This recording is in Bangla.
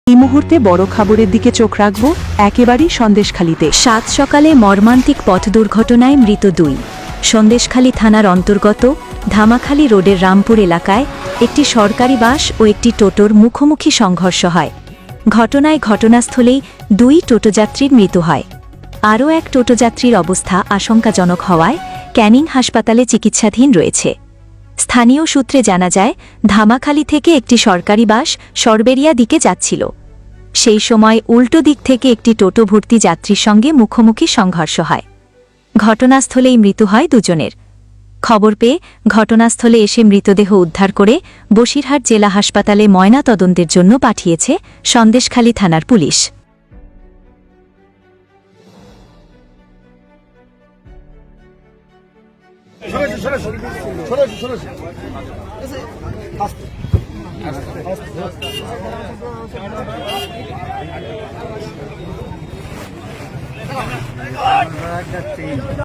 এই মুহূর্তে বড় খবরের দিকে চোখ রাখব একেবারেই সন্দেশখালীতে। সাত সকালে মর্মান্তিক পথ দুর্ঘটনায় মৃত দুই। সন্দেশখালী থানার অন্তর্গত ধামাখালী রোডের রামপুর এলাকায় একটি সরকারি বাস ও একটি টোটোর মুখোমুখি সংঘর্ষ হয়। ঘটনায় ঘটনাস্থলেই দুই টোটোযাত্রীর মৃত্যু হয়। আরও এক টোটোযাত্রীর অবস্থা আশঙ্কাজনক হওয়ায় ক্যানিং হাসপাতালে চিকিৎসাধীন রয়েছে। স্থানীয় সূত্রে জানা যায়, ধামাখালী থেকে একটি সরকারি বাস সরবেরিয়া দিকে যাচ্ছিল। সেই সময় উল্টো দিক থেকে একটি টোটো ভর্তি যাত্রীর সঙ্গে মুখোমুখি সংঘর্ষ হয়। ঘটনাস্থলেই মৃত্যু হয় দুজনের। খবর পেয়ে ঘটনাস্থলে এসে মৃতদেহ উদ্ধার করে বসিরহাট জেলা হাসপাতালে ময়নাতদন্তের জন্য পাঠিয়েছে সন্দেশখালী থানার পুলিশ।